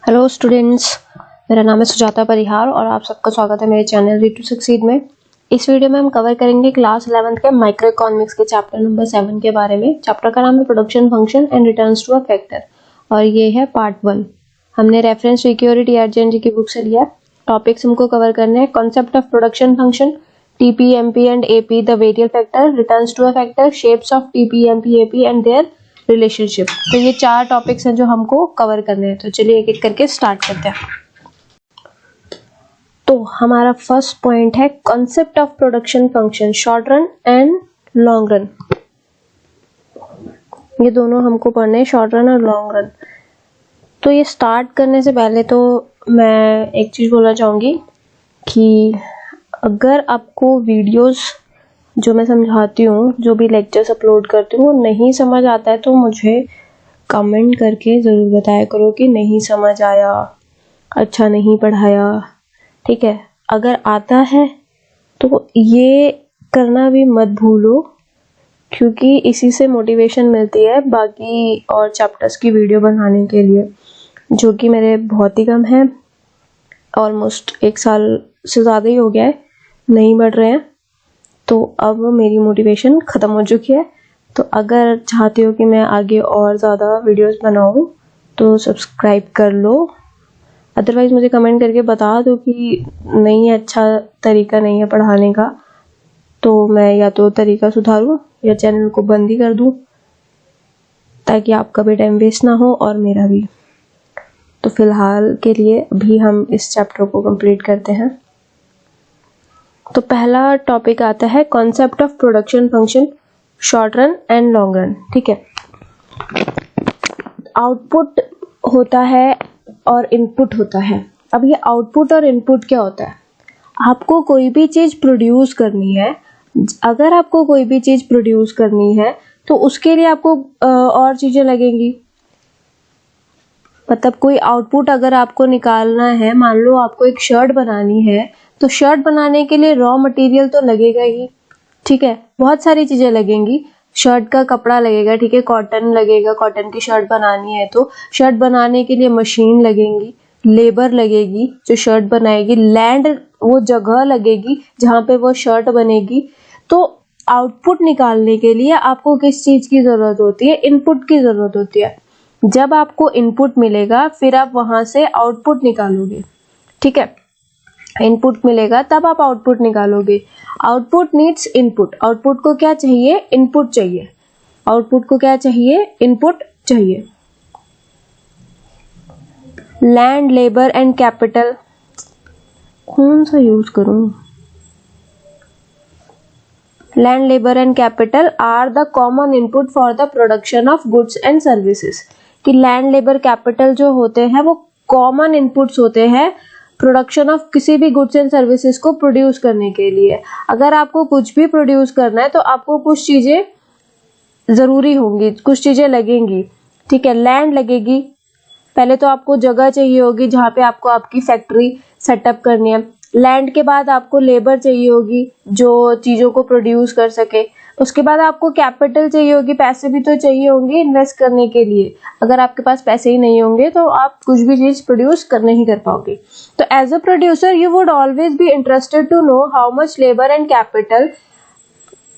Hello students, मेरा नाम है सुजाता परिहार और आप सबका स्वागत है मेरे चैनल रीड टू सक्सीड में। इस वीडियो में हम कवर करेंगे क्लास 11th के माइक्रो इकोनॉमिक्स के चैप्टर नंबर 7 के बारे में। चैप्टर का नाम है production function and returns to a factor और ये है पार्ट 1। हमने रेफरेंस सिक्योरिटी अर्जेंट जी की बुक से लिया। टॉपिक्स हमको कवर करने हैं: concept of production function, TP, MP and AP, the वेरियल factor, returns to a factor, shapes of TP, MP, AP and their relationship. तो ये 4 टॉपिक्स हैं जो हमको कवर करने हैं। तो चलिए एक एक करके स्टार्ट करते हैं। तो हमारा फर्स्ट पॉइंट है concept of production function, short run and long run. ये दोनों हमको पढ़ने हैं, शॉर्ट रन और लॉन्ग रन। तो ये स्टार्ट करने से पहले तो मैं एक चीज बोलना चाहूंगी कि अगर आपको वीडियोस जो मैं समझाती हूँ, जो भी लेक्चर्स अपलोड करती हूँ, वो नहीं समझ आता है तो मुझे कमेंट करके ज़रूर बताया करो कि नहीं समझ आया, अच्छा नहीं पढ़ाया। ठीक है, अगर आता है तो ये करना भी मत भूलो, क्योंकि इसी से मोटिवेशन मिलती है बाकी और चैप्टर्स की वीडियो बनाने के लिए, जो कि मेरे बहुत ही कम है। ऑलमोस्ट 1 साल से ज़्यादा ही हो गया है, नहीं बढ़ रहे हैं। तो अब मेरी मोटिवेशन ख़त्म हो चुकी है। तो अगर चाहते हो कि मैं आगे और ज़्यादा वीडियोस बनाऊं तो सब्सक्राइब कर लो। अदरवाइज़ मुझे कमेंट करके बता दो कि नहीं, अच्छा तरीका नहीं है पढ़ाने का, तो मैं या तो तरीका सुधारूं या चैनल को बंद ही कर दूं, ताकि आपका भी टाइम वेस्ट ना हो और मेरा भी। तो फिलहाल के लिए अभी हम इस चैप्टर को कंप्लीट करते हैं। तो पहला टॉपिक आता है concept of production function, short run and long run. ठीक है, आउटपुट होता है और इनपुट होता है। अब ये आउटपुट और इनपुट क्या होता है? आपको कोई भी चीज प्रोड्यूस करनी है, अगर आपको कोई भी चीज प्रोड्यूस करनी है तो उसके लिए आपको और चीजें लगेंगी। मतलब कोई आउटपुट अगर आपको निकालना है, मान लो आपको एक शर्ट बनानी है, तो शर्ट बनाने के लिए रॉ मटेरियल तो लगेगा ही। ठीक है, बहुत सारी चीजें लगेंगी। शर्ट का कपड़ा लगेगा, ठीक है, कॉटन लगेगा, कॉटन की शर्ट बनानी है तो शर्ट बनाने के लिए मशीन लगेंगी, लेबर लगेगी जो शर्ट बनाएगी, लैंड वो जगह लगेगी जहाँ पे वो शर्ट बनेगी। तो आउटपुट निकालने के लिए आपको किस चीज की जरूरत होती है? इनपुट की जरूरत होती है। जब आपको इनपुट मिलेगा फिर आप वहां से आउटपुट निकालोगे। ठीक है, इनपुट मिलेगा तब आप आउटपुट निकालोगे। Output needs input. आउटपुट को क्या चाहिए? इनपुट चाहिए। आउटपुट को क्या चाहिए? इनपुट चाहिए। लैंड, लेबर एंड कैपिटल, कौन सा यूज करूं? Land, labour and capital R the common input for the production of goods and services. कि लैंड, लेबर, कैपिटल जो होते हैं वो कॉमन इनपुट्स होते हैं प्रोडक्शन ऑफ किसी भी गुड्स एंड सर्विसेज को प्रोड्यूस करने के लिए। अगर आपको कुछ भी प्रोड्यूस करना है तो आपको कुछ चीजें जरूरी होंगी, कुछ चीजें लगेंगी। ठीक है, लैंड लगेगी, पहले तो आपको जगह चाहिए होगी जहाँ पे आपको आपकी फैक्ट्री सेटअप करनी है। लैंड के बाद आपको लेबर चाहिए होगी जो चीजों को प्रोड्यूस कर सके। उसके बाद आपको कैपिटल चाहिए होगी, पैसे भी तो चाहिए होंगे इन्वेस्ट करने के लिए। अगर आपके पास पैसे ही नहीं होंगे तो आप कुछ भी चीज प्रोड्यूस कर नहीं कर पाओगे। तो as a producer you would always be interested to know how much labour and capital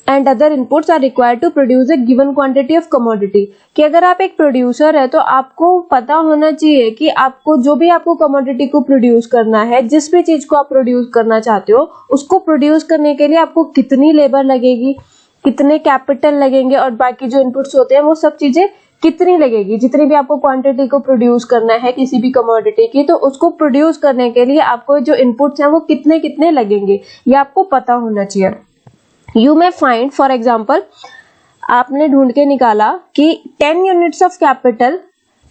and other inputs are required to produce a given quantity of commodity. कि अगर आप एक प्रोड्यूसर है तो आपको पता होना चाहिए कि आपको जो भी आपको कमोडिटी को प्रोड्यूस करना है, जिस भी चीज को आप प्रोड्यूस करना चाहते हो, उसको प्रोड्यूस करने के लिए आपको कितनी लेबर लगेगी, कितने कैपिटल लगेंगे और बाकी जो इनपुट्स होते हैं वो सब चीजें कितनी लगेगी। जितनी भी आपको क्वांटिटी को प्रोड्यूस करना है किसी भी कमोडिटी की, तो उसको प्रोड्यूस करने के लिए आपको जो इनपुट्स हैं वो कितने कितने लगेंगे, ये आपको पता होना चाहिए। You may find, for example, आपने ढूंढ के निकाला कि 10 यूनिट्स ऑफ कैपिटल,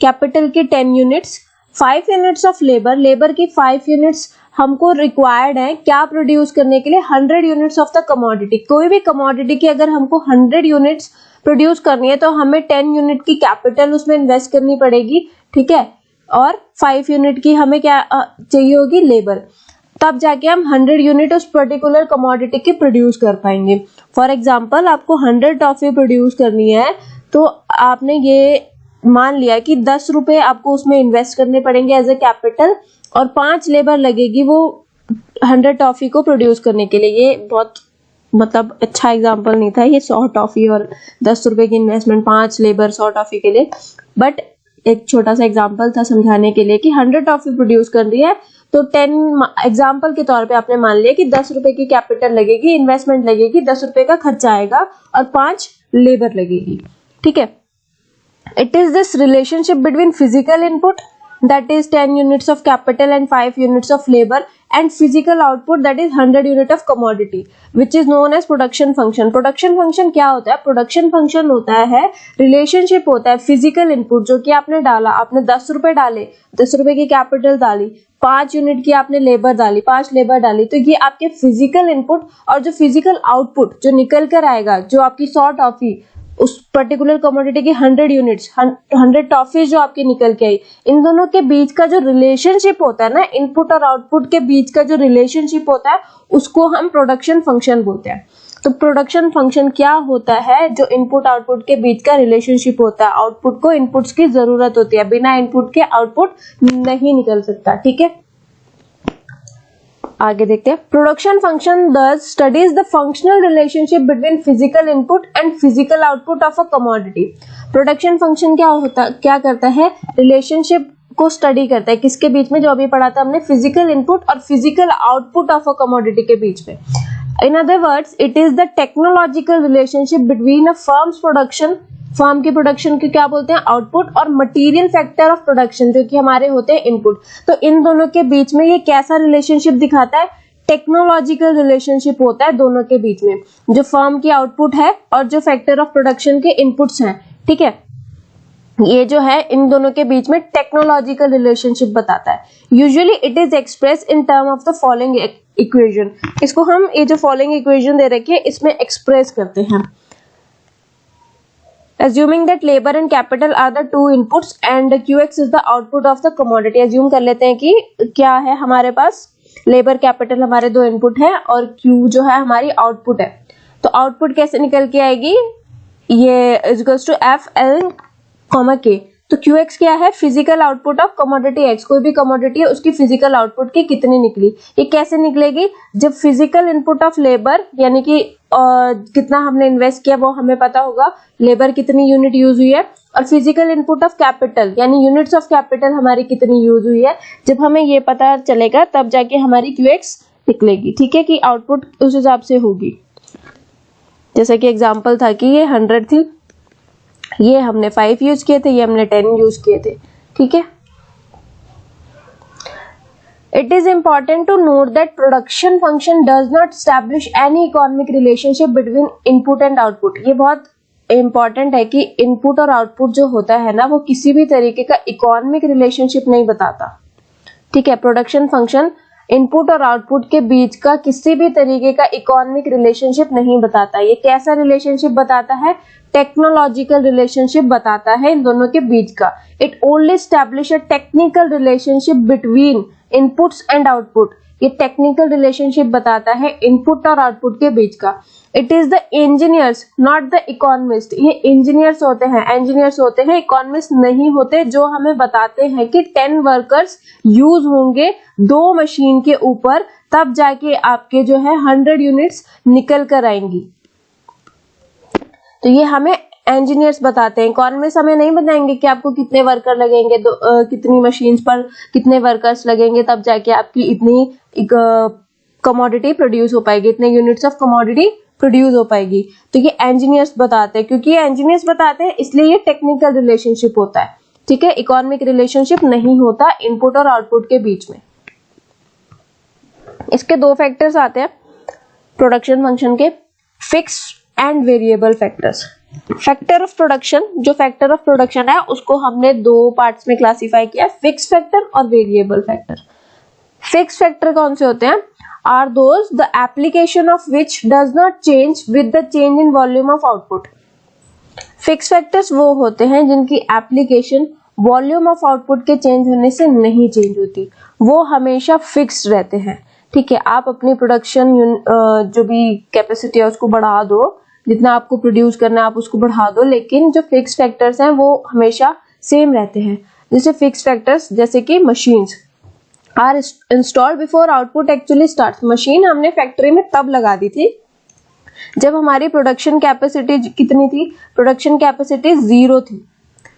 कैपिटल की 10 units, 5 units of labour, labour की 5 यूनिट्स हमको रिक्वायर्ड है क्या प्रोड्यूस करने के लिए? 100 यूनिट्स ऑफ द कमोडिटी। कोई भी कमोडिटी की अगर हमको 100 यूनिट्स प्रोड्यूस करनी है तो हमें 10 यूनिट की कैपिटल उसमें इन्वेस्ट करनी पड़ेगी। ठीक है, और 5 यूनिट की हमें क्या चाहिए होगी? लेबर। तब जाके हम 100 यूनिट उस पर्टिकुलर कमोडिटी की प्रोड्यूस कर पाएंगे। फॉर एग्जाम्पल, आपको 100 टॉफी प्रोड्यूस करनी है तो आपने ये मान लिया कि 10 रुपए आपको उसमें इन्वेस्ट करने पड़ेंगे एज ए कैपिटल और 5 लेबर लगेगी वो 100 टॉफी को प्रोड्यूस करने के लिए। ये बहुत मतलब अच्छा एग्जांपल नहीं था ये 100 टॉफी और 10 रुपए की इन्वेस्टमेंट 5 लेबर 100 टॉफी के लिए, बट एक छोटा सा एग्जांपल था समझाने के लिए कि 100 टॉफी प्रोड्यूस कर रही है तो 10 एग्जांपल के तौर पे आपने मान लिया कि 10 रुपए की कैपिटल लगेगी, इन्वेस्टमेंट लगेगी, 10 रुपए का खर्चा आएगा और 5 लेबर लगेगी। ठीक है, it is this relationship between physical input that is 10 units of capital and 5 units of labor and physical output that is 100 unit of commodity which is known as production function। production function क्या होता है? production function होता है relationship होता है physical input जो कि आपने डाला, आपने 10 रुपए डाले, 10 रुपए की कैपिटल डाली, 5 यूनिट की आपने लेबर डाली, 5 लेबर डाली, तो ये आपके फिजिकल इनपुट और जो फिजिकल आउटपुट जो निकल कर आएगा, जो आपकी 100 टॉफी उस पर्टिकुलर कमोडिटी की 100 यूनिट्स 100 टॉफीज जो आपके निकल के आई, इन दोनों के बीच का जो रिलेशनशिप होता है ना, इनपुट और आउटपुट के बीच का जो रिलेशनशिप होता है उसको हम प्रोडक्शन फंक्शन बोलते हैं। तो प्रोडक्शन फंक्शन क्या होता है? जो इनपुट आउटपुट के बीच का रिलेशनशिप होता है। आउटपुट को इनपुट्स की जरूरत होती है, बिना इनपुट के आउटपुट नहीं निकल सकता। ठीक है, आगे देखते हैं। Production function does studies the functional relationship between physical input and physical output of a commodity। Production function क्या करता है? रिलेशनशिप को स्टडी करता है, किसके बीच में? जो अभी पढ़ा था हमने, फिजिकल इनपुट और physical output of a commodity के बीच में। In other words it is the technological relationship between a firms production, firm की प्रोडक्शन को क्या बोलते हैं? आउटपुट, और मटेरियल फैक्टर ऑफ प्रोडक्शन जो कि हमारे होते हैं इनपुट। तो इन दोनों के बीच में ये कैसा रिलेशनशिप दिखाता है? टेक्नोलॉजिकल रिलेशनशिप होता है दोनों के बीच में, जो फर्म की आउटपुट है और जो फैक्टर ऑफ प्रोडक्शन के इनपुट्स हैं। ठीक है, ये जो है इन दोनों के बीच में टेक्नोलॉजिकल रिलेशनशिप बताता है। Usually it is express in term of the following equation. इसको हम ये जो फॉलोइंग इक्वेशन दे रखी है इसमें एक्सप्रेस करते हैं। Assuming that labor and capital are the two inputs and QX is the output of the commodity। Assume कर लेते हैं कि क्या है हमारे पास, लेबर कैपिटल हमारे दो इनपुट है और Q जो है हमारी आउटपुट है। तो आउटपुट कैसे निकल के आएगी? ये इक्वल्स टू FL, K। तो QX क्या है? Physical output of commodity X। कोई भी कमोडिटी है उसकी फिजिकल आउटपुट की कितनी निकली, ये कैसे निकलेगी? जब फिजिकल इनपुट ऑफ लेबर यानी कि कितना हमने इन्वेस्ट किया वो हमें पता होगा, लेबर कितनी यूनिट यूज हुई है, और फिजिकल इनपुट ऑफ कैपिटल यानी यूनिट्स ऑफ कैपिटल हमारी कितनी यूज हुई है। जब हमें ये पता चलेगा तब जाके हमारी QX निकलेगी। ठीक है, कि आउटपुट उस हिसाब से होगी। जैसा कि एग्जाम्पल था कि ये 100 थी, ये हमने 5 यूज किए थे, ये हमने 10 यूज किए थे। ठीक है, it is important to note that production function does not establish any economic relationship between input and output। ये बहुत important है कि इनपुट और आउटपुट जो होता है ना, वो किसी भी तरीके का इकोनॉमिक रिलेशनशिप नहीं बताता। ठीक है, प्रोडक्शन फंक्शन इनपुट और आउटपुट के बीच का किसी भी तरीके का इकोनॉमिक रिलेशनशिप नहीं बताता। ये कैसा रिलेशनशिप बताता है? टेक्नोलॉजिकल रिलेशनशिप बताता है इन दोनों के बीच का। It only establish a technical relationship between inputs and output. ये टेक्निकल रिलेशनशिप बताता है इनपुट और आउटपुट के बीच का। It is the engineers not the economist. ये इंजीनियर्स होते हैं, इंजीनियर्स होते हैं, इकोनॉमिस्ट नहीं होते, जो हमें बताते हैं कि 10 वर्कर्स यूज होंगे 2 मशीन के ऊपर, तब जाके आपके जो है 100 यूनिट्स निकल कर आएंगी। तो ये हमें इंजीनियर्स बताते हैं। इकोनॉमिस्ट हमें नहीं बताएंगे कि आपको कितने वर्कर लगेंगे, कितनी मशीन्स पर कितने वर्कर्स लगेंगे, तब जाके आपकी इतनी कमोडिटी प्रोड्यूस हो पाएगी, इतने यूनिट्स ऑफ कमोडिटी प्रोड्यूस हो पाएगी। तो ये इंजीनियर्स बताते हैं, क्योंकि ये इंजीनियर्स बताते हैं इसलिए ये टेक्निकल रिलेशनशिप होता है। ठीक है, इकोनॉमिक रिलेशनशिप नहीं होता इनपुट और आउटपुट के बीच में। इसके 2 फैक्टर्स आते हैं प्रोडक्शन फंक्शन के, fix and variable factors. Factor of production, जो फैक्टर ऑफ प्रोडक्शन है उसको हमने 2 पार्ट्स में क्लासिफाई किया, फिक्स फैक्टर और वेरिएबल फैक्टर। फिक्स फैक्टर कौन से होते हैं? Are those the application of which does not change with the change in volume of output. Fix factors वो होते हैं जिनकी एप्लीकेशन वॉल्यूम ऑफ आउटपुट के चेंज होने से नहीं चेंज होती, वो हमेशा फिक्स्ड रहते हैं। ठीक है, आप अपनी प्रोडक्शन जो भी कैपेसिटी है उसको बढ़ा दो, जितना आपको प्रोड्यूस करना है आप उसको बढ़ा दो, लेकिन जो फिक्स फैक्टर्स हैं वो हमेशा सेम रहते हैं। जैसे फिक्स फैक्टर्स जैसे कि machines are installed before output actually starts. Machine हमने फैक्ट्री में तब लगा दी थी जब हमारी प्रोडक्शन कैपेसिटी कितनी थी, प्रोडक्शन कैपेसिटी 0 थी।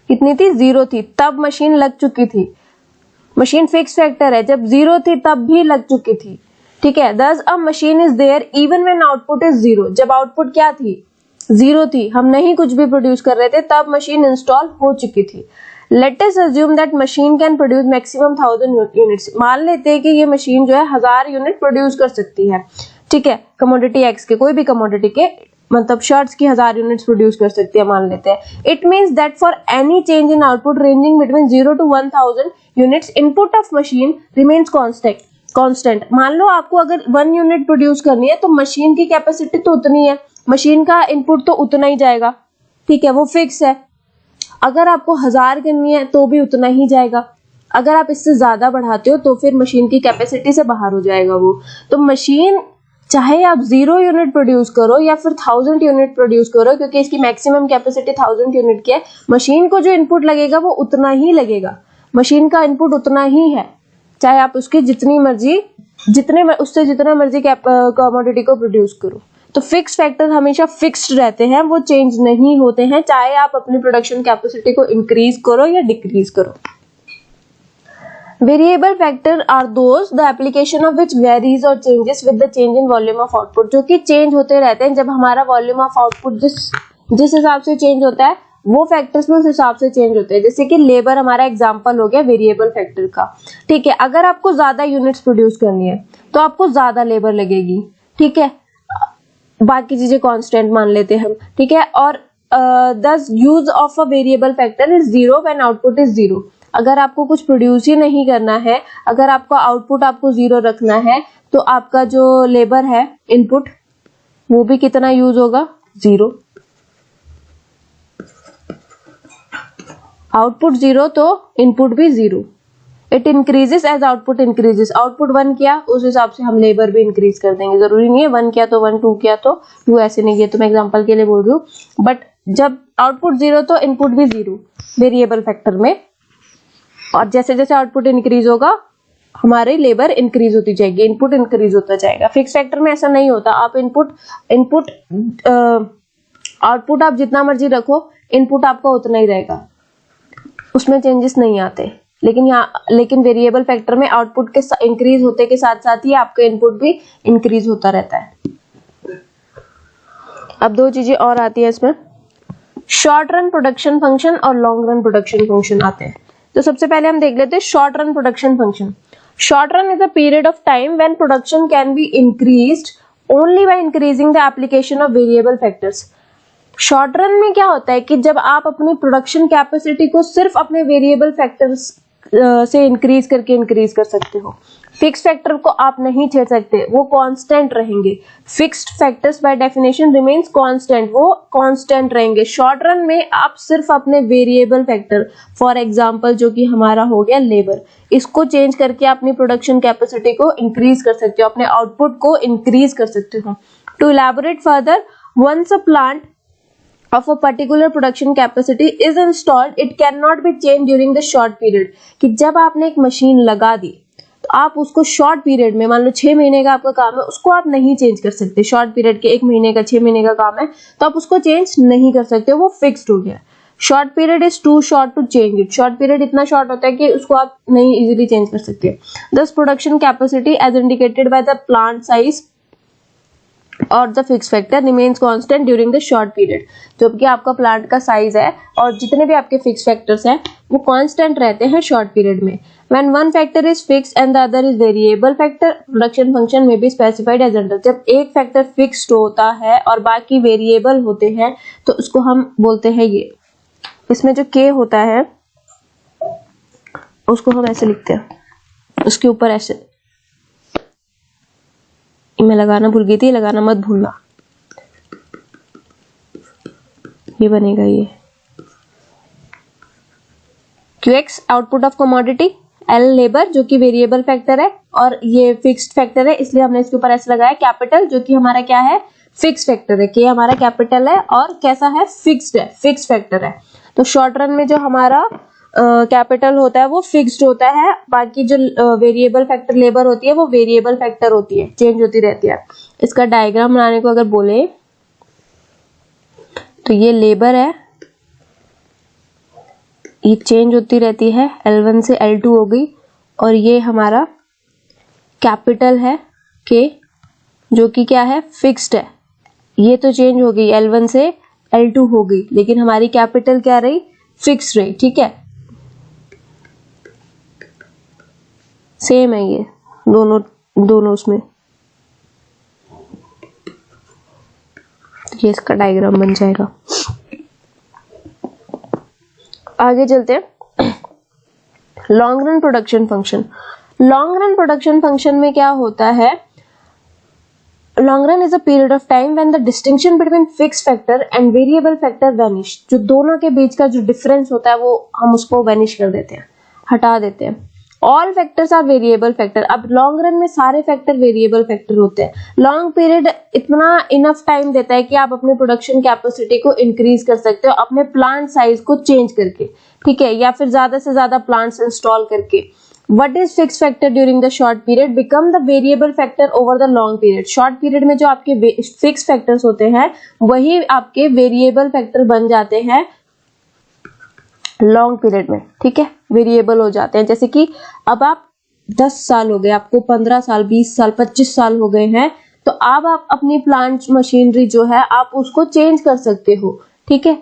कितनी थी? 0 थी, तब मशीन लग चुकी थी। मशीन फिक्स फैक्टर है, जब 0 थी तब भी लग चुकी थी, ठीक है। Thus a machine is there even when output is 0। जब आउटपुट क्या थी? 0 थी, हम नहीं कुछ भी प्रोड्यूस कर रहे थे, तब मशीन इंस्टॉल हो चुकी थी। Let us assume that machine can produce maximum 1000 units. मान लेते हैं कि ये मशीन जो है 1000 यूनिट प्रोड्यूस कर सकती है, ठीक है। कमोडिटी एक्स के, कोई भी कमोडिटी के, मतलब शर्ट्स की 1000 यूनिट्स प्रोड्यूस कर सकती है मान लेते हैं। It means that for any change in output ranging between 0 to 1000 units input of machine remains constant. मान लो आपको अगर 1 यूनिट प्रोड्यूस करनी है तो मशीन की कैपेसिटी तो उतनी है, मशीन का इनपुट तो उतना ही जाएगा, ठीक है, वो फिक्स है। अगर आपको 1000 करनी है तो भी उतना ही जाएगा। अगर आप इससे ज्यादा बढ़ाते हो तो फिर मशीन की कैपेसिटी से बाहर हो जाएगा वो। तो मशीन चाहे आप 0 यूनिट प्रोड्यूस करो या फिर 1000 यूनिट प्रोड्यूस करो, क्योंकि इसकी मैक्सिमम कैपेसिटी 1000 यूनिट की है, मशीन को जो इनपुट लगेगा वो उतना ही लगेगा। मशीन का इनपुट उतना ही है, चाहे आप उसकी जितनी मर्जी उससे जितना मर्जी कमोडिटी को प्रोड्यूस करो। तो फिक्स फैक्टर हमेशा फिक्स्ड रहते हैं, वो चेंज नहीं होते हैं, चाहे आप अपनी प्रोडक्शन कैपेसिटी को इंक्रीज करो या डिक्रीज करो। Variable factor are those the application of which varies और changes with the change in volume of output, जो कि चेंज होते रहते हैं जब हमारा वॉल्यूम ऑफ आउटपुट जिस हिसाब से चेंज होता है वो फैक्टर्स में उस हिसाब से चेंज होते हैं। जैसे कि लेबर हमारा एग्जांपल हो गया वेरिएबल फैक्टर का, ठीक है। अगर आपको ज्यादा यूनिट्स प्रोड्यूस करनी है तो आपको ज्यादा लेबर लगेगी, ठीक है। बाकी चीजें कांस्टेंट मान लेते हैं हम, ठीक है। और thus use of a variable factor is 0 when output is 0। अगर आपको कुछ प्रोड्यूस ही नहीं करना है, अगर आपका आउटपुट आपको 0 रखना है, तो आपका जो लेबर है इनपुट वो भी कितना यूज होगा? 0। आउटपुट 0 तो इनपुट भी 0। It increases as output increases. Output 1 किया उस हिसाब से हम लेबर भी इंक्रीज कर देंगे। जरूरी नहीं है 1 किया तो 1, 2 किया तो 2, ऐसे नहीं है, तो मैं एग्जांपल के लिए बोल रही हूँ। बट जब आउटपुट 0 तो इनपुट भी 0 वेरिएबल फैक्टर में, और जैसे जैसे आउटपुट इंक्रीज होगा हमारी लेबर इंक्रीज होती जाएगी, इनपुट इंक्रीज होता जाएगा। फिक्स फैक्टर में ऐसा नहीं होता। आप आउटपुट आप जितना मर्जी रखो, इनपुट आपका उतना ही रहेगा, उसमें चेंजेस नहीं आते। लेकिन वेरिएबल फैक्टर में आउटपुट के इंक्रीज होते के साथ साथ ही आपका इनपुट भी इंक्रीज होता रहता है। अब 2 चीजें और आती है इसमें, शॉर्ट रन प्रोडक्शन फंक्शन और लॉन्ग रन प्रोडक्शन फंक्शन आते हैं। तो सबसे पहले हम देख लेते हैं short run production function. Short run is a period of time when production can be increased only by increasing the application of variable factors. Short run में क्या होता है कि जब आप अपनी प्रोडक्शन कैपेसिटी को सिर्फ अपने वेरिएबल फैक्टर्स से इंक्रीज कर सकते हो। फिक्स फैक्टर को आप नहीं छेड़ सकते, वो कांस्टेंट रहेंगे। Fixed factors by definition remains constant, वो कांस्टेंट रहेंगे। शॉर्ट रन में आप सिर्फ अपने वेरिएबल फैक्टर, फॉर एग्जांपल जो कि हमारा हो गया लेबर, इसको चेंज करके अपनी प्रोडक्शन कैपेसिटी को इंक्रीज कर सकते हो, अपने आउटपुट को इंक्रीज कर सकते हो। To elaborate further, once a plant of a particular production capacity is installed, it cannot be changed during the short period। कि जब आपने एक मशीन लगा दी तो आप उसको शॉर्ट पीरियड में, मान लो 6 महीने का आपका काम है, उसको आप नहीं चेंज कर सकते। शॉर्ट पीरियड के 1 महीने का 6 महीने का काम है तो आप उसको चेंज नहीं कर सकते, वो फिक्स्ड हो गया। Short period is too short to change it. Short period इतना शॉर्ट होता है कि उसको आप नहीं इजीली चेंज कर सकते। Thus production capacity as indicated by the plant size और the fix factor remains constant during the short period. जबकि आपका प्लांट का साइज है और जितने भी आपके फिक्स फैक्टर्स हैं वो कांस्टेंट रहते हैं शॉर्ट पीरियड में। When one factor is fix and the other is variable factor, production function में बी स्पेसिफाइड एज अंडर। जब एक फैक्टर फिक्स्ड होता है और बाकी वेरिएबल होते हैं तो उसको हम बोलते हैं ये, इसमें जो के होता है उसको हम ऐसे लिखते हैं, उसके ऊपर ऐसे, मैं लगाना भूल गई थी, लगाना मत भूलना, ये बनेगा ये QX output of commodity, L labour जो कि वेरिएबल फैक्टर है और ये फिक्स्ड फैक्टर है, इसलिए हमने इसके ऊपर ऐसे लगाया कैपिटल, जो कि हमारा क्या है, फिक्स फैक्टर है। के हमारा कैपिटल है और कैसा है, फिक्स्ड है, फिक्स फैक्टर है। तो शॉर्ट रन में जो हमारा कैपिटल होता है वो फिक्स्ड होता है, बाकी जो वेरिएबल फैक्टर लेबर होती है वो वेरिएबल फैक्टर होती है, चेंज होती रहती है। इसका डायग्राम बनाने को अगर बोले तो ये लेबर है, ये चेंज होती रहती है, L1 से L2 हो गई, और ये हमारा कैपिटल है के, जो कि क्या है, फिक्स्ड है। ये तो चेंज हो गई, L1 से L2 हो गई, लेकिन हमारी कैपिटल क्या रही, फिक्स रही। ठीक है, सेम है ये दोनों उसमें। ये इसका डायग्राम बन जाएगा। आगे चलते हैं, long run production function. Long run production function में क्या होता है, long run is a period of time when the distinction between fix factor and variable factor vanish. जो दोनों के बीच का जो डिफरेंस होता है वो हम उसको वैनिश कर देते हैं, हटा देते हैं। All factors are variable factor. अब लॉन्ग रन में सारे फैक्टर वेरिएबल फैक्टर होते हैं। लॉन्ग पीरियड इतना इनफ टाइम देता है कि आप अपने प्रोडक्शन कैपेसिटी को इंक्रीज कर सकते हो अपने प्लांट साइज को चेंज करके, ठीक है, या फिर ज्यादा से ज्यादा प्लांट्स इंस्टॉल करके। What is fixed factor during the short period become the variable factor over the long period। Short period में जो आपके फिक्स फैक्टर्स होते हैं वही आपके वेरिएबल फैक्टर बन जाते हैं लॉन्ग पीरियड में। ठीक है, वेरिएबल हो जाते हैं। जैसे कि अब आप 10 साल हो गए, आपको 15 साल, 20 साल, 25 साल हो गए हैं, तो अब आप अपनी प्लांट मशीनरी जो है आप उसको चेंज कर सकते हो। ठीक है,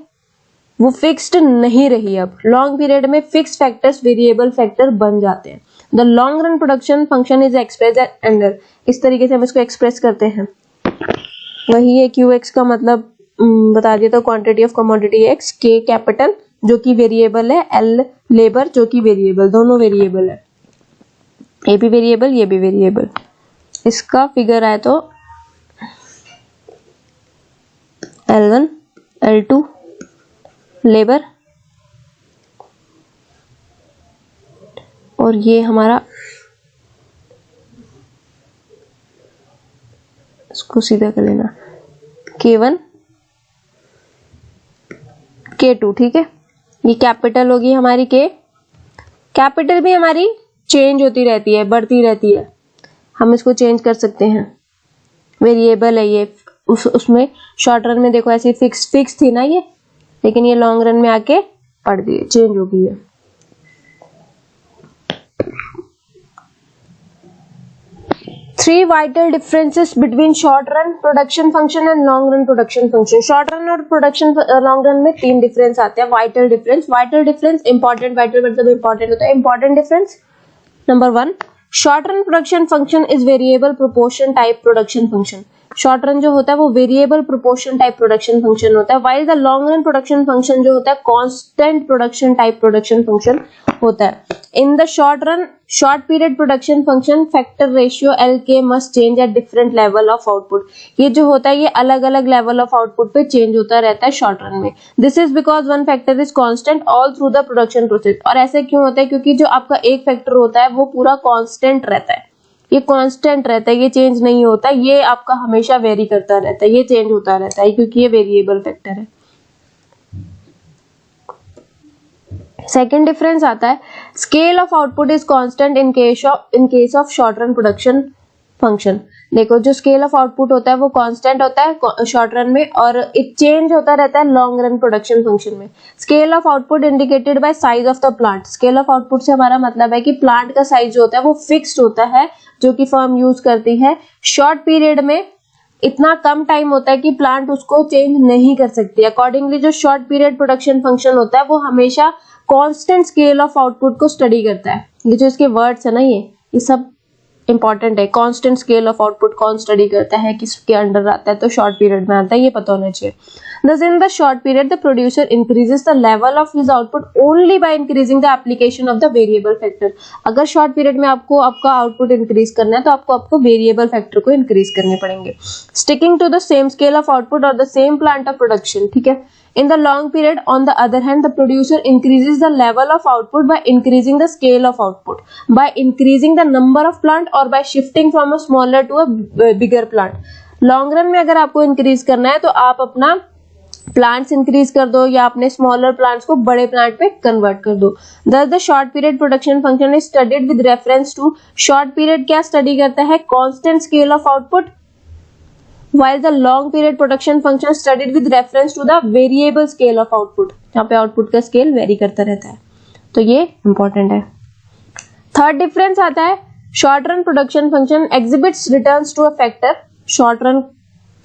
वो फिक्स्ड नहीं रही। अब लॉन्ग पीरियड में फिक्स फैक्टर्स वेरिएबल फैक्टर बन जाते हैं। The long run production function is express under, इस तरीके से हम इसको एक्सप्रेस करते हैं। वही है QX का मतलब बता दिया, तो quantity of commodity X, K capital जो कि वेरिएबल है, L लेबर जो कि वेरिएबल, दोनों वेरिएबल है, ये भी वेरिएबल ये भी वेरिएबल। इसका फिगर आए तो L1 L2 लेबर, और ये हमारा, इसको सीधा कर लेना, K1 K2। ठीक है, ये कैपिटल होगी हमारी K। कैपिटल भी हमारी चेंज होती रहती है, बढ़ती रहती है, हम इसको चेंज कर सकते हैं, वेरिएबल है ये। उसमें शॉर्ट रन में देखो ऐसी फिक्स थी ना ये, लेकिन ये लॉन्ग रन में आके पड़ गई, चेंज हो गई है। Three vital differences between short run production function and long run production function. Short run और प्रोडक्शन लॉन्ग रन में 3 डिफरेंस आते हैं। वाइटल डिफरेंस इंपॉर्टेंट, वाइटल मतलब इंपॉर्टेंट होता है। Important difference number 1, short run production function is variable proportion type production function. Short run जो होता है वो variable proportion type production function होता है, while the long run production function जो होता है constant production type production function होता है। In the short run short period production function factor ratio LK must change at different level of output. ये जो होता है ये अलग अलग लेवल ऑफ आउटपुट पे चेंज होता रहता है शॉर्ट रन में। This is because one factor is constant all through the production process. और ऐसे क्यों होता है, क्योंकि जो आपका एक फैक्टर होता है वो पूरा कांस्टेंट रहता है, ये कांस्टेंट रहता है, ये चेंज नहीं होता, ये आपका हमेशा वेरी करता रहता है, ये चेंज होता रहता है क्योंकि ये वेरिएबल फैक्टर है। सेकेंड डिफरेंस आता है scale of output is constant in case of short run production function. देखो जो स्केल ऑफ आउटपुट होता है वो कांस्टेंट होता है शॉर्ट रन में, और इट चेंज होता रहता है लॉन्ग रन प्रोडक्शन फंक्शन में। Scale of output indicated by size of the plant. Scale of output से हमारा मतलब है कि प्लांट का साइज जो होता है वो फिक्स्ड होता है, जो कि फर्म यूज करती है। शॉर्ट पीरियड में इतना कम टाइम होता है कि प्लांट उसको चेंज नहीं कर सकती। अकॉर्डिंगली जो शॉर्ट पीरियड प्रोडक्शन फंक्शन होता है वो हमेशा कांस्टेंट स्केल ऑफ आउटपुट को स्टडी करता है। ये जो इसके वर्ड्स है ना, ये सब इंपॉर्टेंट है। कांस्टेंट स्केल ऑफ आउटपुट कौन स्टडी करता है, किसके अंडर आता है, तो शॉर्ट पीरियड में आता है, ये पता होना चाहिए। Thus in the short period the producer increases the level of his output only by increasing the application of the variable factor। अगर शॉर्ट पीरियड में आपको आपका आउटपुट इंक्रीज करना है तो आपको वेरिएबल फैक्टर को इंक्रीज करने पड़ेंगे। Sticking to the same scale of output और the same plant of production. ठीक है, in the long period on the other hand the producer increases the level of output by increasing the scale of output, by increasing the number of plant or by shifting from a smaller to a bigger plant। Long run में अगर आपको increase करना है तो आप अपना plants increase कर दो या अपने स्मॉलर प्लांट्स को बड़े प्लांट पे कन्वर्ट कर दो। Thus the short period production function is studied with reference to, short period क्या स्टडी करता है, constant scale of output, while the long period production function studied with reference to the variable scale of output, यहाँ पे output का scale very करता रहता है, तो ये इंपॉर्टेंट है। थर्ड डिफरेंस आता है short run production function exhibits returns to a factor, short run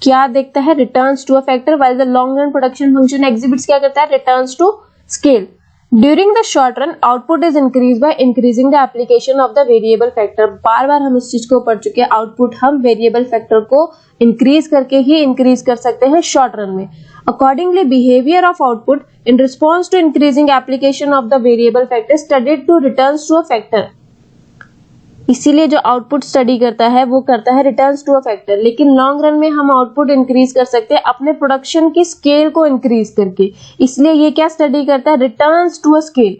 क्या देखता है, returns to a factor, while the long run production function exhibits क्या करता है, returns to scale. During the short run, output is increased by increasing the application of the variable factor। बार बार हम इस चीज को पढ़ चुके हैं, आउटपुट हम वेरिएबल फैक्टर को इंक्रीज करके ही इंक्रीज कर सकते हैं शॉर्ट रन में। Accordingly, behavior of output in response to increasing application of the variable factor studied to returns to a factor। इसीलिए जो आउटपुट स्टडी करता है वो करता है रिटर्न्स टू अ फैक्टर, लेकिन लॉन्ग रन में हम आउटपुट इंक्रीज कर सकते हैं अपने प्रोडक्शन की स्केल को इंक्रीज करके, इसलिए ये क्या स्टडी करता है, रिटर्न्स टू अ स्केल।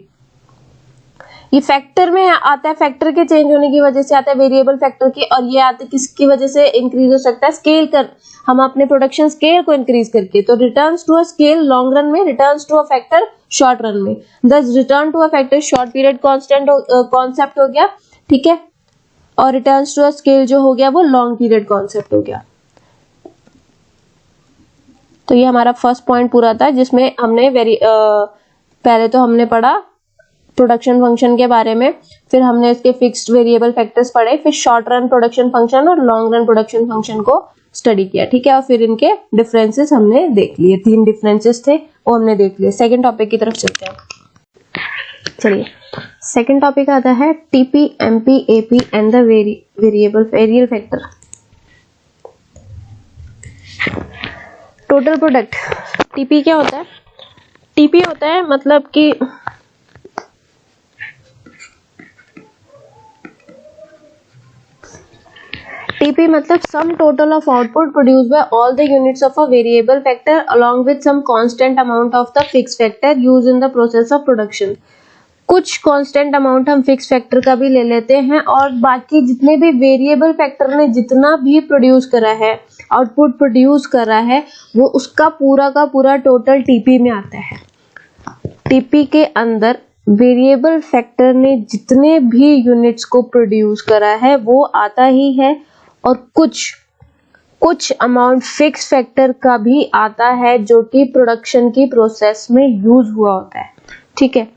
ये फैक्टर में आता है, फैक्टर के चेंज होने की वजह से आता है वेरिएबल फैक्टर की, और ये आता है किसकी वजह से इंक्रीज हो सकता है, स्केल कर, हम अपने प्रोडक्शन स्केल को इंक्रीज करके। तो returns to a scale long run में, returns to a factor short run में। Thus return to a factor short period constant concept हो गया, ठीक है, और रिटर्न्स टू अ स्केल जो हो गया वो लॉन्ग पीरियड कॉन्सेप्ट हो गया। तो ये हमारा फर्स्ट पॉइंट पूरा था, जिसमें हमने पहले तो हमने पढ़ा प्रोडक्शन फंक्शन के बारे में, फिर हमने इसके फिक्स्ड वेरिएबल फैक्टर्स पढ़े, फिर शॉर्ट रन प्रोडक्शन फंक्शन और लॉन्ग रन प्रोडक्शन फंक्शन को स्टडी किया, ठीक है, और फिर इनके डिफरेंसेस हमने देख लिए, 3 डिफरेंसेस थे वो हमने देख लिए। सेकेंड टॉपिक की तरफ चलते हैं। चलिए सेकेंड टॉपिक आता है TP, MP, AP and the variable factor. Total product, TP क्या होता है, टीपी होता है मतलब कि टीपी मतलब sum total of output produced by all the units of a variable factor along with some constant amount of the fixed factor used in the process of production. कुछ constant amount हम fix factor का भी ले लेते हैं, और बाकी जितने भी वेरिएबल फैक्टर ने जितना भी प्रोड्यूस करा है, आउटपुट प्रोड्यूस करा है, वो उसका पूरा का पूरा टोटल टीपी में आता है। टीपी के अंदर वेरिएबल फैक्टर ने जितने भी यूनिट्स को प्रोड्यूस करा है वो आता ही है, और कुछ अमाउंट फिक्स फैक्टर का भी आता है जो कि प्रोडक्शन की प्रोसेस में यूज हुआ होता है, ठीक है।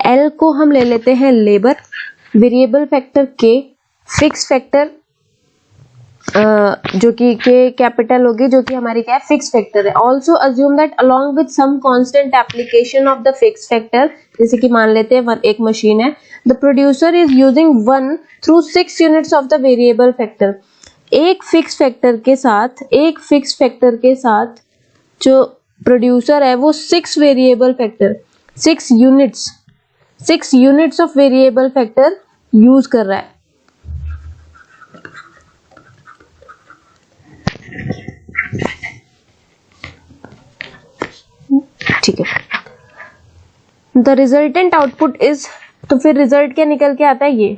एल को हम ले लेते हैं लेबर, वेरिएबल फैक्टर के, फिक्स फैक्टर जो कि के कैपिटल होगी, जो कि हमारी क्या है, फिक्स फैक्टर है। Also assume that along with some constant application of the fix factor, जैसे कि मान लेते हैं एक मशीन है, the producer is using 1 through 6 units of the variable factor. एक फिक्स फैक्टर के साथ जो प्रोड्यूसर है वो 6 variable factor, 6 units of variable factor use कर रहा है। ठीक है, द रिजल्टेंट आउटपुट इज, तो फिर रिजल्ट क्या निकल के आता है, ये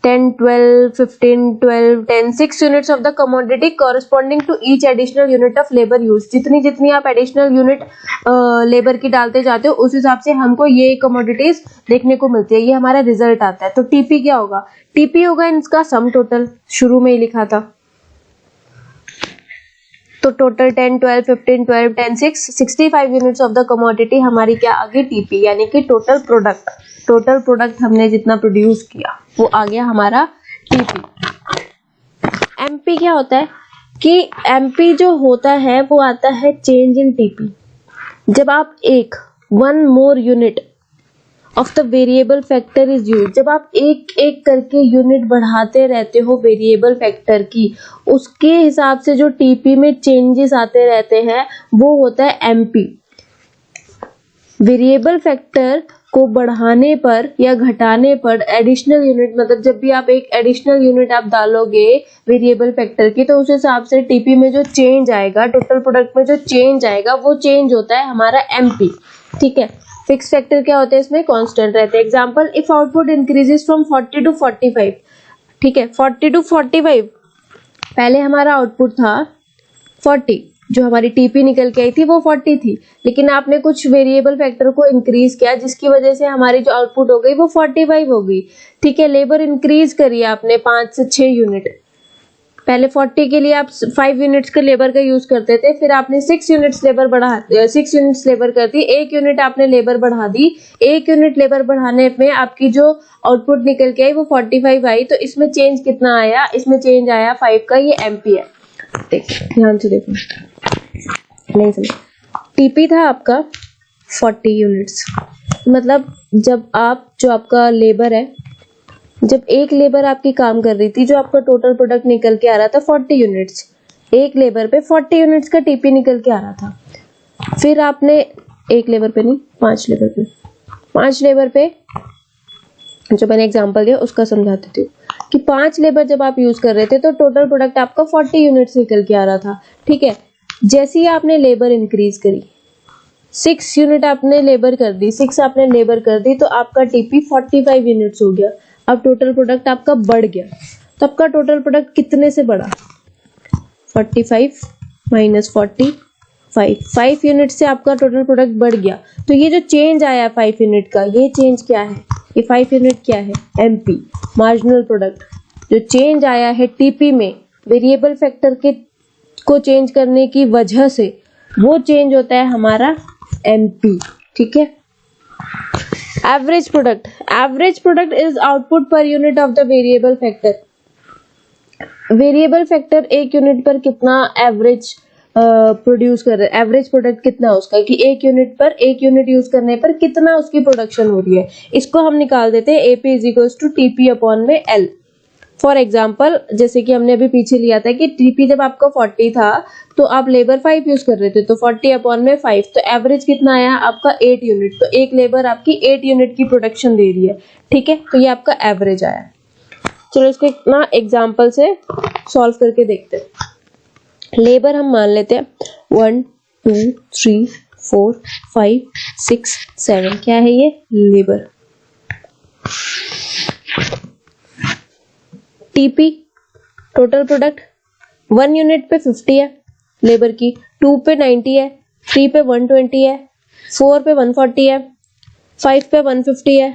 10, 12, 15, 12, 10, 6 units of the commodity corresponding to each additional unit of labour use. जितनी आप एडिशनल यूनिट लेबर की डालते जाते हो उस हिसाब से हमको ये कमोडिटीज देखने को मिलती है, ये हमारा रिजल्ट आता है। तो टीपी क्या होगा, टीपी होगा इसका सम टोटल, शुरू में ही लिखा था, तो total 10, 12, 15, 12, 10, 6, 65 units of the commodity हमारी क्या आ गई, टीपी, यानी कि टोटल प्रोडक्ट हमने जितना प्रोड्यूस किया वो आ गया हमारा टीपी। एमपी क्या होता है कि एमपी जो होता है वो आता है चेंज इन टीपी। जब आप 1 मोर unit of the variable factor is use, जब आप एक करके यूनिट बढ़ाते रहते हो वेरिएबल फैक्टर की, उसके हिसाब से जो टीपी में चेंजेस आते रहते हैं वो होता है एमपी। वेरिएबल फैक्टर को बढ़ाने पर या घटाने पर एडिशनल यूनिट, मतलब जब भी आप एक एडिशनल यूनिट आप डालोगे वेरिएबल फैक्टर की, तो उस हिसाब से टीपी में जो चेंज आएगा, टोटल प्रोडक्ट में जो चेंज आएगा वो चेंज होता है हमारा एमपी, ठीक है। फिक्स फैक्टर क्या होते हैं, इसमें कांस्टेंट रहते हैं। Example, if output increases from 40 to 45, ठीक है, 40 to 45, पहले हमारा आउटपुट था 40, जो हमारी टीपी निकल के आई थी वो 40 थी, लेकिन आपने कुछ वेरिएबल फैक्टर को इंक्रीज किया जिसकी वजह से हमारी जो आउटपुट हो गई वो 45 हो गई। ठीक है, लेबर इंक्रीज करी आपने 5 से 6 यूनिट। पहले 40 के लिए आप 5 यूनिट्स के लेबर का यूज करते थे, फिर आपने 6 यूनिट्स लेबर कर दी, 1 यूनिट आपने लेबर बढ़ा दी। 1 यूनिट लेबर बढ़ाने में आपकी जो आउटपुट निकल के आई वो 45 आई। तो इसमें चेंज कितना आया? इसमें चेंज आया 5 का, ये एमपी है। देखो ध्यान से देखो, नहीं समझ। टीपी था आपका 40 यूनिट्स, मतलब जब आप जो आपका लेबर है, जब एक लेबर आपकी काम कर रही थी, जो आपका टोटल प्रोडक्ट निकल के आ रहा था 40 यूनिट्स, एक लेबर पे 40 यूनिट्स का टीपी निकल के आ रहा था। फिर आपने एक लेबर पे नहीं, 5 लेबर पे जो मैंने एग्जांपल दिया उसका समझाती थी कि 5 लेबर जब आप यूज कर रहे थे तो टोटल प्रोडक्ट आपका 40 यूनिट्स निकल के आ रहा था। ठीक है, जैसे ही आपने लेबर इंक्रीज करी, 6 यूनिट आपने लेबर कर दी, 6 आपने लेबर कर दी, तो आपका टीपी 45 यूनिट्स हो गया। अब टोटल प्रोडक्ट आपका बढ़ गया, तो आपका टोटल प्रोडक्ट कितने से बढ़ा? 45 माइनस 45, 5 यूनिट से आपका टोटल प्रोडक्ट बढ़ गया। तो ये जो चेंज आया 5 यूनिट का, ये चेंज क्या है? ये 5 यूनिट क्या है? MP, marginal product. जो चेंज आया है टीपी में वेरिएबल फैक्टर के को चेंज करने की वजह से, वो चेंज होता है हमारा एमपी। ठीक है, average product is output per unit of the variable factor. Variable factor एक यूनिट पर कितना एवरेज प्रोड्यूस कर रहा है, एवरेज प्रोडक्ट कितना उसका, कि एक यूनिट यूज करने पर कितना उसकी प्रोडक्शन हो रही है, इसको हम निकाल देते हैं AP is equals to TP upon में L। फॉर एग्जाम्पल, जैसे कि हमने अभी पीछे लिया था कि TP जब आपका 40 था तो आप लेबर 5 यूज कर रहे थे, तो 40 अपॉन में 5, तो एवरेज कितना आया आपका 8 यूनिट। तो एक लेबर आपकी 8 यूनिट की प्रोडक्शन दे रही है। ठीक है, तो ये आपका एवरेज आया। चलो इसको ना एग्जाम्पल से सॉल्व करके देखते हैं। लेबर हम मान लेते हैं 1 2 3 4 5 6 7, क्या है ये? Labour. TP total product 1 unit पे 50 है लेबर की, 2 पे 90 है, 3 पे 120 है, 4 पे 140 है, 5 पे 150 है,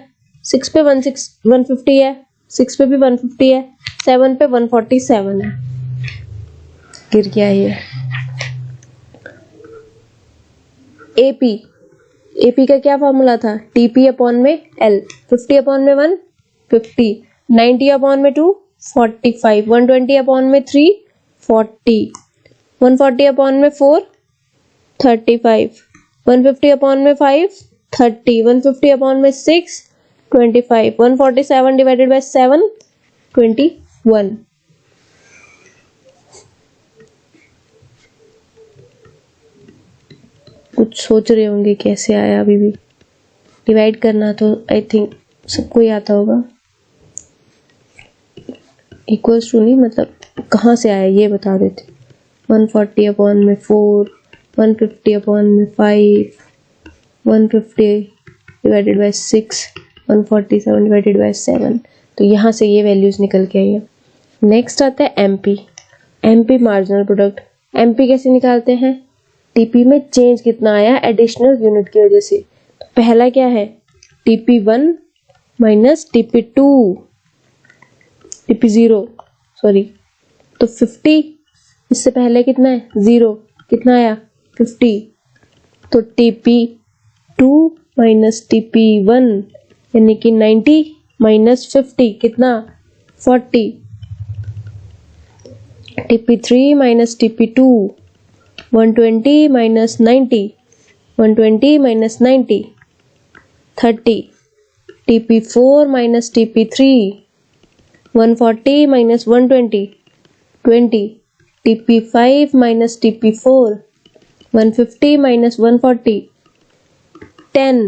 6 पे 150 है, 6 पे भी 150 है, 7 पे 147 है। गिर गया ये। एपी का क्या फॉर्मूला था? टीपी अपॉन में एल, 50 अपॉन में 1 50, 90 अपॉन में 2 45, 120 अपॉन में 3 40, 140 अपॉन में 4 35, 150 अपॉन में 5 30, 150 अपॉन में 6 25, 147 डिवाइडेड बाय 7 21। कुछ सोच रहे होंगे कैसे आया, अभी भी डिवाइड करना तो आई थिंक सबको ही आता होगा। इक्वल्स टू नहीं, मतलब कहाँ से आया ये बता देते। 140 अपॉन में 4, 150 अपॉन में 5, 150 डिवाइडेड बाय 6, 147 डिवाइडेड बाय 7, तो यहाँ से ये वैल्यूज निकल के आई है। नेक्स्ट आता है एमपी मार्जिनल प्रोडक्ट। एमपी कैसे निकालते हैं? टीपी में चेंज कितना आया एडिशनल यूनिट की वजह से। तो पहला क्या है? TP1 minus TP2, TP0 sorry, तो 50, इससे पहले कितना है? 0, कितना आया? 50, तो TP2 माइनस TP1 यानी कि 90 माइनस 50 कितना? 40, TP3 minus TP2 120 minus 90, 120 minus 90 30, TP4 minus TP3 140 minus 120 20, TP5 minus TP4 150 minus 140 10,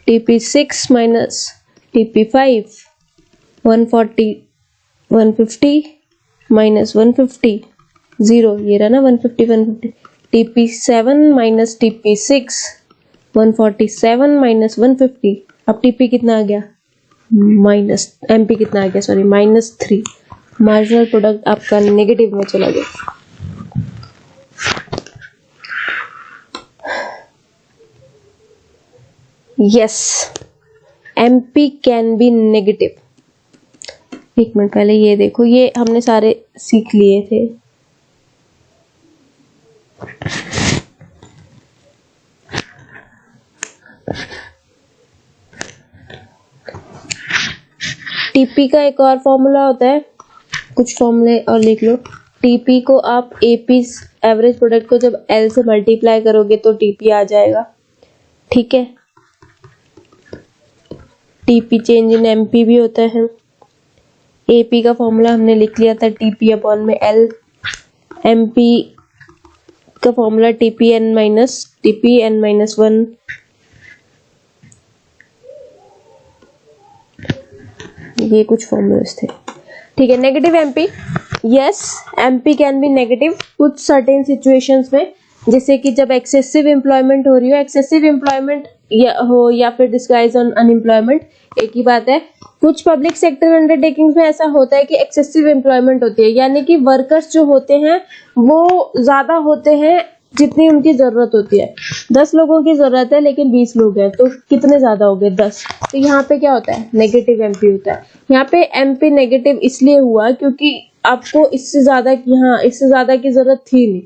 TP6 minus TP5 140 150 minus 150 0, ये रहा ना 150 150, TP7 माइनस TP6 147 माइनस 150। अब TP कितना आ गया? माइनस, MP कितना आ गया? सॉरी -3। मार्जिनल प्रोडक्ट आपका नेगेटिव में चला गया। Yes, MP can be negative. एक मिनट पहले ये देखो, ये हमने सारे सीख लिए थे। टीपी का एक और फॉर्मूला होता है, कुछ फॉर्मूले और लिख लो। टीपी को आप एपी एवरेज प्रोडक्ट को जब एल से मल्टीप्लाई करोगे तो टीपी आ जाएगा, ठीक है। टीपी चेंज इन एमपी भी होता है। एपी का फॉर्मूला हमने लिख लिया था, टीपी अपॉन में एल। एमपी का फॉर्मूला टीपी एन माइनस 1। ये कुछ फॉर्मूलास थे, ठीक है। Negative MP, yes, MP can be negative कुछ सर्टेन सिचुएशंस में, जैसे कि जब एक्सेसिव एम्प्लॉयमेंट हो रही हो, एक्सेसिव एम्प्लॉयमेंट हो या फिर डिस्गाइज ऑन अनएम्प्लॉयमेंट, एक ही बात है। कुछ पब्लिक सेक्टर अंडरटेकिंग्स में ऐसा होता है कि एक्सेसिव एम्प्लॉयमेंट होती है, यानी कि वर्कर्स जो होते हैं वो ज्यादा होते हैं जितनी उनकी जरूरत होती है। 10 लोगों की जरूरत है लेकिन 20 लोग हैं, तो कितने ज्यादा हो गए? 10। तो यहाँ पे क्या होता है? नेगेटिव एमपी होता है। यहाँ पे एमपी नेगेटिव इसलिए हुआ क्योंकि आपको इससे ज्यादा की जरूरत थी नहीं,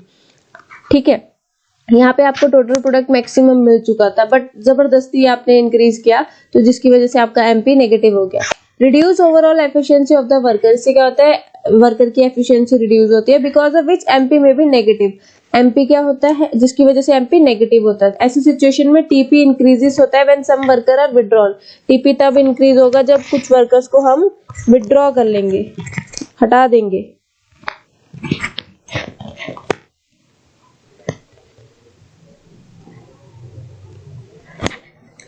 ठीक है। यहाँ पे आपको टोटल प्रोडक्ट मैक्सिमम मिल चुका था, बट जबरदस्ती आपने इंक्रीज किया, तो जिसकी वजह से आपका एमपी नेगेटिव हो गया। Reduce overall efficiency of the worker, इससे क्या होता है? वर्कर की एफिशिएंसी रिड्यूस होती है, बिकॉज ऑफ विच एमपी में भी नेगेटिव। एमपी क्या होता है? जिसकी वजह से एमपी नेगेटिव होता है। ऐसी सिचुएशन में टीपी इंक्रीजेस होता है when some worker are withdrawn. TP तब इंक्रीज होगा जब कुछ वर्कर्स को हम विड्रॉ कर लेंगे, हटा देंगे।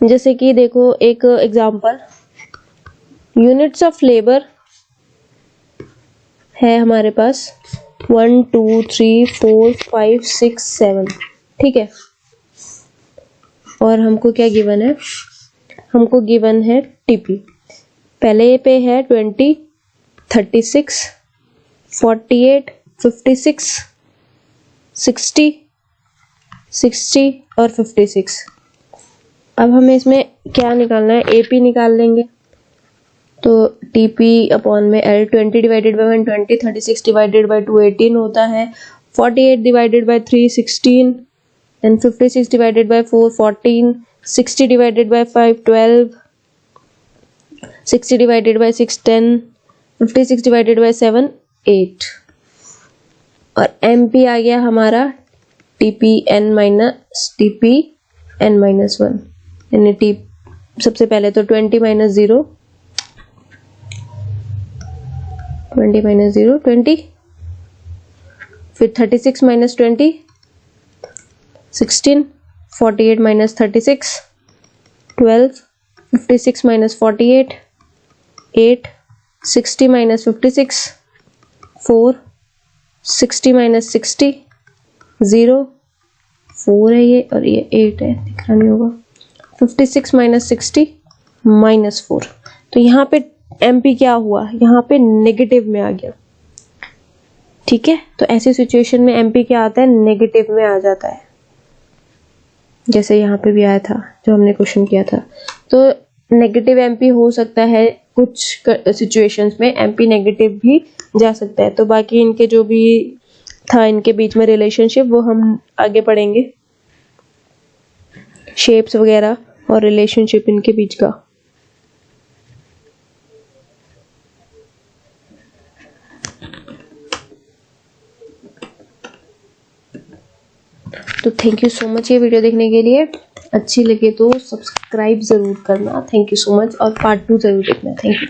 जैसे कि देखो एक एग्जांपल, यूनिट्स ऑफ लेबर है हमारे पास 1 2 3 4 5 6 7, ठीक है। और हमको क्या गिवन है? हमको गिवन है टीपी। पहले पे है 20, 36, 48, 56, 60, 60 और 56। अब हमें इसमें क्या निकालना है? एपी निकाल लेंगे। तो टीपी अपॉन में L, 20 divided by 120, 36 divided by 2 18 होता है, 48 divided by 3 16, and 56 divided by 4 14, 60 divided by 5 12, 60 divided by 6 10, 56 divided by 7 8। और एमपी आ गया हमारा टीपी एन माइनस 1, यानी टी सबसे पहले तो 20 माइनस 0, 20, फिर 36 minus 20 16, 48 minus 36 12, 56 minus 48 8, 60 minus 56 4, 60 minus 60 0, 4 है ये, और ये 8 है, दिख रहा नहीं होगा। 56 माइनस 60 माइनस 4। तो यहाँ पे एमपी क्या हुआ? यहाँ पे नेगेटिव में आ गया, ठीक है। तो ऐसी सिचुएशन में एमपी क्या आता है? नेगेटिव में आ जाता है, जैसे यहाँ पे भी आया था जो हमने क्वेश्चन किया था। तो नेगेटिव एमपी हो सकता है, कुछ सिचुएशंस में एमपी नेगेटिव भी जा सकता है। तो बाकी इनके जो भी था इनके बीच में रिलेशनशिप, वो हम आगे पढ़ेंगे, शेप्स वगैरह और रिलेशनशिप इनके बीच का। तो थैंक यू सो मच ये वीडियो देखने के लिए। अच्छी लगे तो सब्सक्राइब जरूर करना। थैंक यू सो मच, और पार्ट 2 जरूर देखना। Thank you.